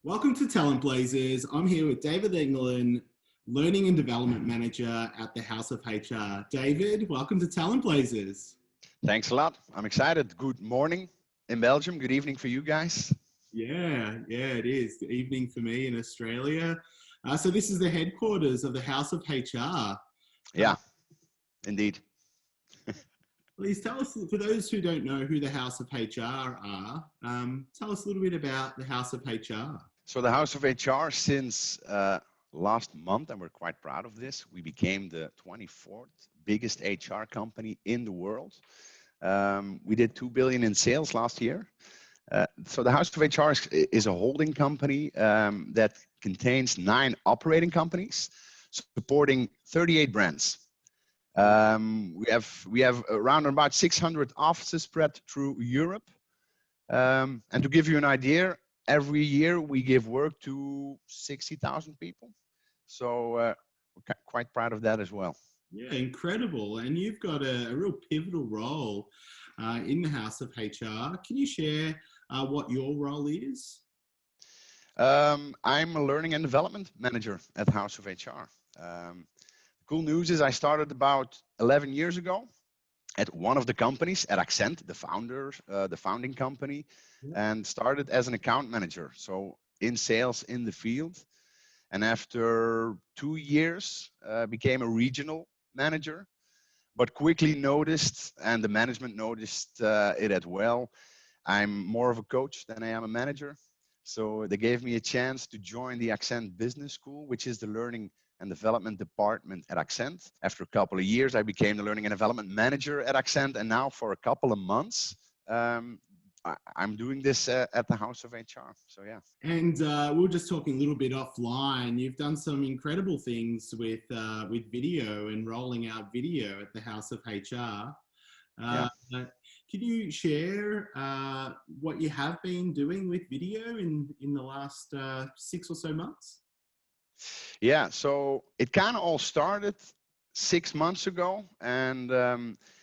Welcome to Talent Blazers. I'm here with David Engelen, Learning and Development Manager at the House of HR. David, welcome to Talent Blazers. Thanks a lot. I'm excited. Good morning in Belgium. Good evening for you guys. Yeah, it is. The evening for me in Australia. So this is the headquarters of the House of HR. Yeah, indeed. Please tell us, for those who don't know who the House of HR are, tell us a little bit about the House of HR. So the House of HR since last month, and we're quite proud of this, we became the 24th biggest HR company in the world. We did 2 billion in sales last year. So the House of HR is a holding company that contains 9 operating companies supporting 38 brands. We have around about 600 offices spread through Europe. And to give you an idea, every year we give work to 60,000 people. So we're quite proud of that as well. Yeah, incredible. And you've got a real pivotal role in the House of HR. Can you share what your role is? I'm a learning and development manager at House of HR. Cool news is I started about 11 years ago at one of the companies at Accent, the founding company, and started as an account manager. So in sales in the field. And after 2 years, became a regional manager, but quickly noticed, and the management noticed it as well, I'm more of a coach than I am a manager. So they gave me a chance to join the Accent Business School, which is the learning and development department at Accent. After a couple of years, I became the learning and development manager at Accent. And now for a couple of months, I'm doing this at the House of HR. So yeah. And we were just talking a little bit offline. You've done some incredible things with video and rolling out video at the House of HR. Yeah. Can you share what you have been doing with video in the last 6 or so months? Yeah, so it kind of all started 6 months ago, and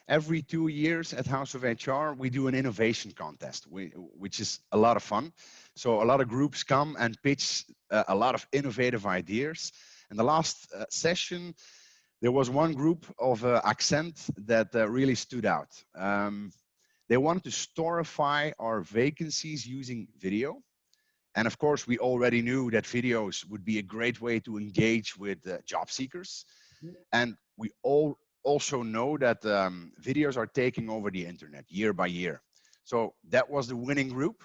every 2 years at House of HR we do an innovation contest, which is a lot of fun. So a lot of groups come and pitch a lot of innovative ideas. And the last session, there was one group of Accent that really stood out. They wanted to storify our vacancies using video. And of course, we already knew that videos would be a great way to engage with job seekers. And we all also know that videos are taking over the internet year by year. So that was the winning group.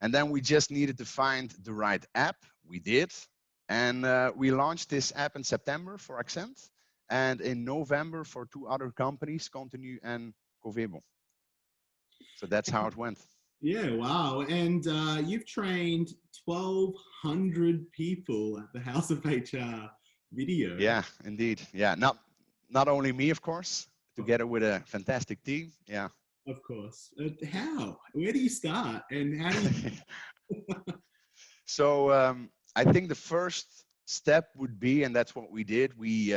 And then we just needed to find the right app. We did. And we launched this app in September for Accent, and in November for 2 other companies, Continue and Covebo. So that's how it went. Yeah, wow. And you've trained 1,200 people at the House of HR video. Yeah, indeed. Yeah, not only me, of course, together with a fantastic team. Yeah. Of course. How? Where do you start? And how do you? So I think the first step would be, and that's what we did. We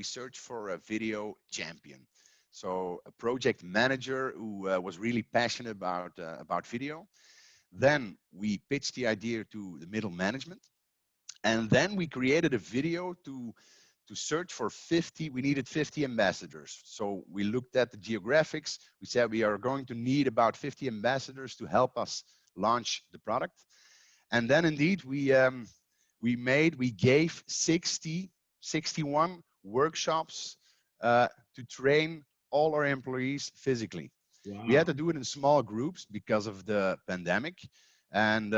searched for a video champion. So a project manager who was really passionate about video. Then we pitched the idea to the middle management, and then we created a video to search for 50. We needed 50 ambassadors. So we looked at the geographics. We said we are going to need about 50 ambassadors to help us launch the product. And then indeed we gave 61 workshops to train all our employees physically. Wow. We had to do it in small groups because of the pandemic. And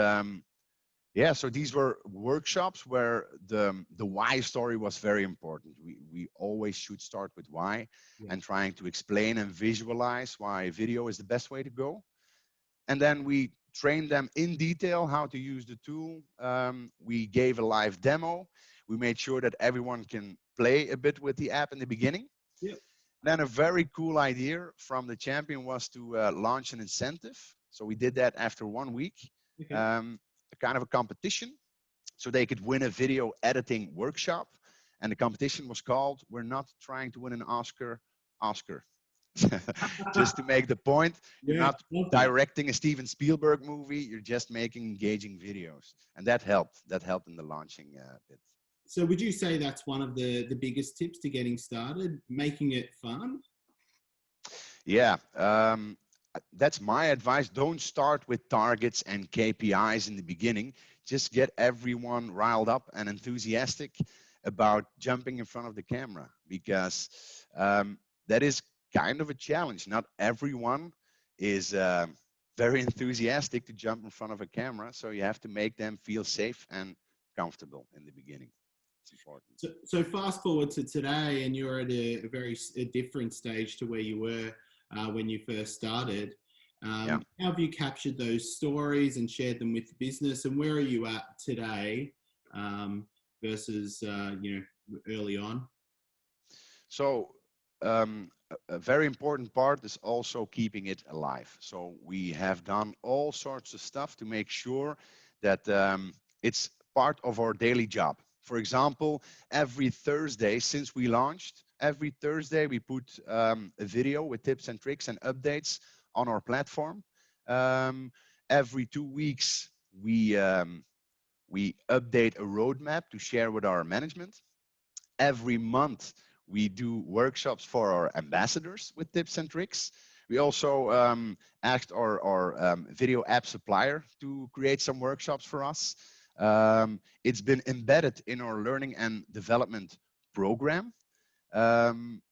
yeah, so these were workshops where the why story was very important. We always should start with why, and trying to explain and visualize why video is the best way to go. And then we trained them in detail how to use the tool. We gave a live demo. We made sure that everyone can play a bit with the app in the beginning. Yep. Then a very cool idea from the champion was to launch an incentive. So we did that after 1 week. Okay. A kind of a competition, so they could win a video editing workshop. And the competition was called "We're Not Trying to Win an Oscar." Just to make the point, you're Yeah, not love that. directing a Steven Spielberg movie, you're just making engaging videos. And that helped. That helped in the launching bit. So would you say that's one of the biggest tips to getting started, making it fun? Yeah, that's my advice. Don't start with targets and KPIs in the beginning. Just get everyone riled up and enthusiastic about jumping in front of the camera, because that is kind of a challenge. Not everyone is very enthusiastic to jump in front of a camera, so you have to make them feel safe and comfortable in the beginning. It's important. So fast forward to today, and you're at a different stage to where you were when you first started. Yeah. How have you captured those stories and shared them with the business? And where are you at today versus early on? So a very important part is also keeping it alive. So we have done all sorts of stuff to make sure that it's part of our daily job. For example, every Thursday since we launched, every Thursday we put a video with tips and tricks and updates on our platform. Um, every 2 weeks we update a roadmap to share with our management. Every month we do workshops for our ambassadors with tips and tricks. We also asked our video app supplier to create some workshops for us. It's been embedded in our learning and development program. Um,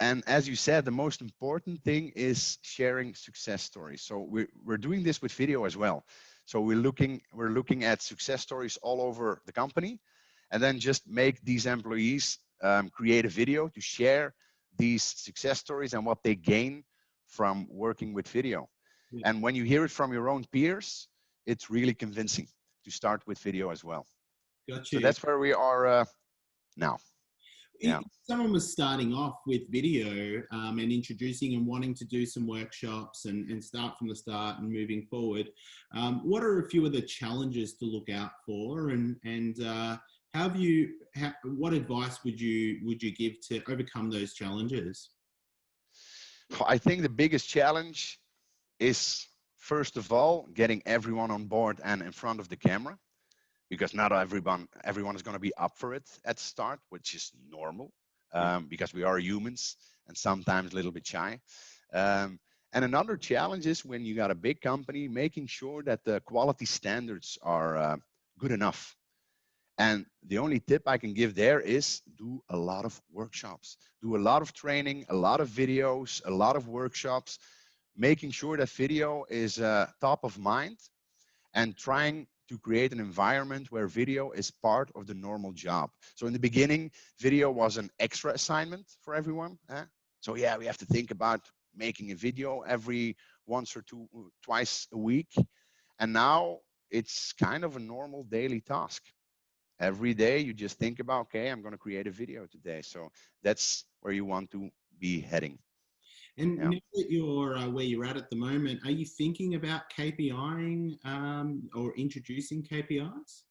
and as you said, the most important thing is sharing success stories. So we're doing this with video as well. So we're looking at success stories all over the company, and then just make these employees create a video to share these success stories and what they gain from working with video. Yeah, And when you hear it from your own peers, it's really convincing to start with video as well. got So you. that's where we are now. Yeah. If someone was starting off with video and introducing and wanting to do some workshops and start from the start and moving forward, what are a few of the challenges to look out for? And what advice would you give to overcome those challenges? I think the biggest challenge is, first of all, getting everyone on board and in front of the camera, because not everyone is going to be up for it at the start, which is normal, Yeah, because we are humans and sometimes a little bit shy. Um, and another challenge is, when you got a big company, making sure that the quality standards are good enough. And the only tip I can give there is, do a lot of workshops, do a lot of training, a lot of videos, a lot of workshops, making sure that video is top of mind, and trying to create an environment where video is part of the normal job. So in the beginning, video was an extra assignment for everyone. So yeah, we have to think about making a video every once or twice a week. And now it's kind of a normal daily task. Every day you just think about, okay, I'm going to create a video today. So that's where you want to be heading. and Yeah. now that you're where you're at the moment, are you thinking about KPIing or introducing KPIs?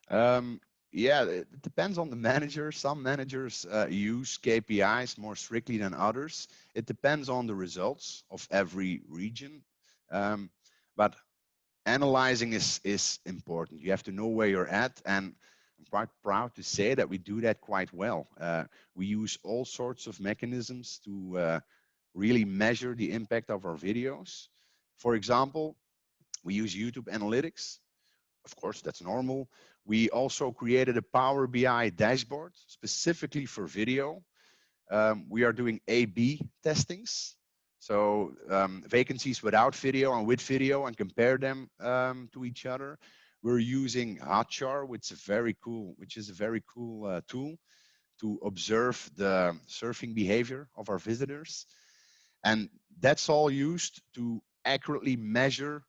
Um, yeah, it depends on the manager. Some managers use KPIs more strictly than others. It depends on the results of every region. Um, but analyzing is important. You have to know where you're at, and I'm quite proud to say that we do that quite well. We use all sorts of mechanisms to really measure the impact of our videos. For example, we use YouTube Analytics. Of course, that's normal. We also created a Power BI dashboard specifically for video. We are doing A/B testings, so vacancies without video and with video, and compare them to each other. We're using Hotjar, which is a very cool tool to observe the surfing behavior of our visitors, and that's all used to accurately measure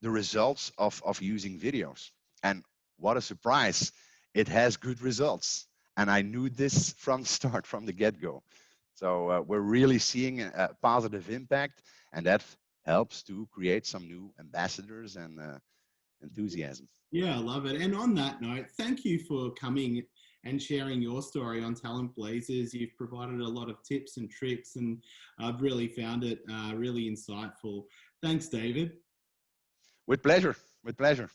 the results of using videos. And what a surprise, it has good results. And I knew this from the start, from the get-go. So we're really seeing a positive impact, and that helps to create some new ambassadors and enthusiasm. Yeah, I love it. And on that note, thank you for coming and sharing your story on Talent Blazers. You've provided a lot of tips and tricks, and I've really found it really insightful. Thanks, David. With pleasure. With pleasure.